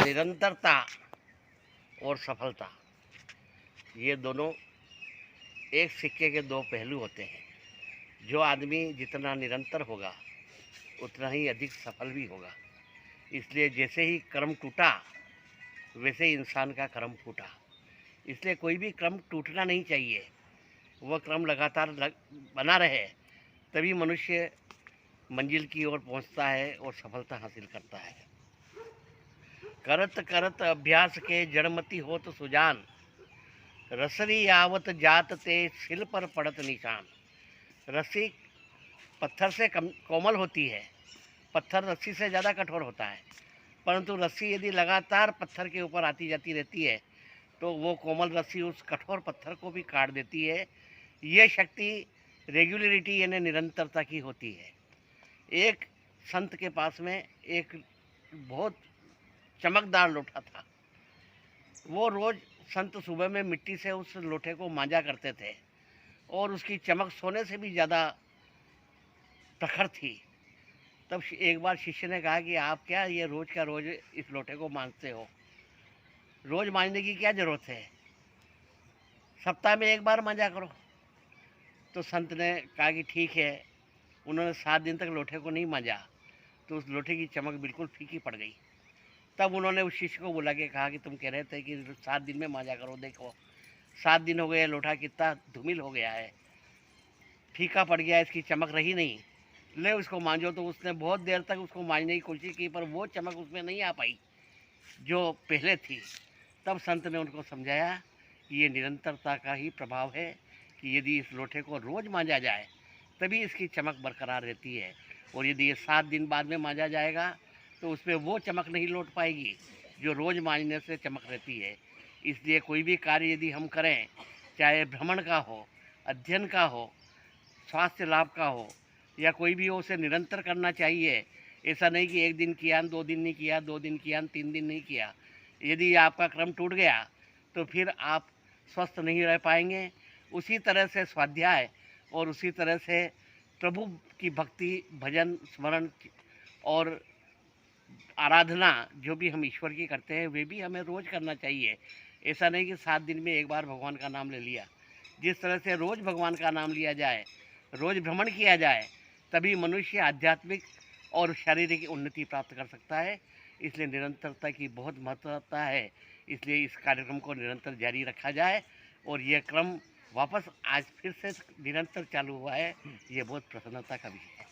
निरंतरता और सफलता, ये दोनों एक सिक्के के दो पहलू होते हैं। जो आदमी जितना निरंतर होगा उतना ही अधिक सफल भी होगा। इसलिए जैसे ही क्रम टूटा वैसे ही इंसान का क्रम फूटा। इसलिए कोई भी क्रम टूटना नहीं चाहिए, वह क्रम लगातार बना रहे, तभी मनुष्य मंजिल की ओर पहुंचता है और सफलता हासिल करता है। करत करत अभ्यास के जड़मती होत सुजान, रसरी आवत जात ते सिल पर पड़त निशान। रस्सी पत्थर से कोमल होती है, पत्थर रस्सी से ज़्यादा कठोर होता है, परंतु रस्सी यदि लगातार पत्थर के ऊपर आती जाती रहती है तो वो कोमल रस्सी उस कठोर पत्थर को भी काट देती है। ये शक्ति रेगुलरिटी यानी निरंतरता की होती है। एक संत के पास में एक बहुत चमकदार लोटा था। वो रोज़ संत सुबह में मिट्टी से उस लोटे को मांजा करते थे और उसकी चमक सोने से भी ज़्यादा प्रखर थी। तब एक बार शिष्य ने कहा कि आप क्या ये रोज़ का रोज़ इस लोटे को मांजते हो, रोज़ मांजने की क्या ज़रूरत है, सप्ताह में एक बार मांजा करो। तो संत ने कहा कि ठीक है। उन्होंने 7 दिन तक लोटे को नहीं मांजा तो उस लोटे की चमक बिल्कुल फीकी पड़ गई। तब उन्होंने उस शिष्य को बुला के कहा कि तुम कह रहे थे कि 7 दिन में मांजा करो, देखो 7 दिन हो गए, लोटा कितना धूमिल हो गया है, फीका पड़ गया, इसकी चमक रही नहीं, ले उसको मांजो। तो उसने बहुत देर तक उसको मांजने की कोशिश की पर वो चमक उसमें नहीं आ पाई जो पहले थी। तब संत ने उनको समझाया कि ये निरंतरता का ही प्रभाव है कि यदि इस लोटे को रोज़ मांजा जाए तभी इसकी चमक बरकरार रहती है, और यदि ये 7 दिन बाद में मांजा जाएगा तो उसमें वो चमक नहीं लौट पाएगी जो रोज़ मांजने से चमक रहती है। इसलिए कोई भी कार्य यदि हम करें, चाहे भ्रमण का हो, अध्ययन का हो, स्वास्थ्य लाभ का हो या कोई भी हो, उसे निरंतर करना चाहिए। ऐसा नहीं कि 1 दिन किया, 2 दिन नहीं किया, 2 दिन किया, 3 दिन नहीं किया। यदि आपका क्रम टूट गया तो फिर आप स्वस्थ नहीं रह पाएंगे। उसी तरह से स्वाध्याय और उसी तरह से प्रभु की भक्ति, भजन, स्मरण और आराधना जो भी हम ईश्वर की करते हैं वे भी हमें रोज़ करना चाहिए। ऐसा नहीं कि 7 दिन में एक बार भगवान का नाम ले लिया। जिस तरह से रोज़ भगवान का नाम लिया जाए, रोज़ भ्रमण किया जाए, तभी मनुष्य आध्यात्मिक और शारीरिक उन्नति प्राप्त कर सकता है। इसलिए निरंतरता की बहुत महत्वता है। इसलिए इस कार्यक्रम को निरंतर जारी रखा जाए और यह क्रम वापस आज फिर से निरंतर चालू हुआ है, ये बहुत प्रसन्नता का विषय है।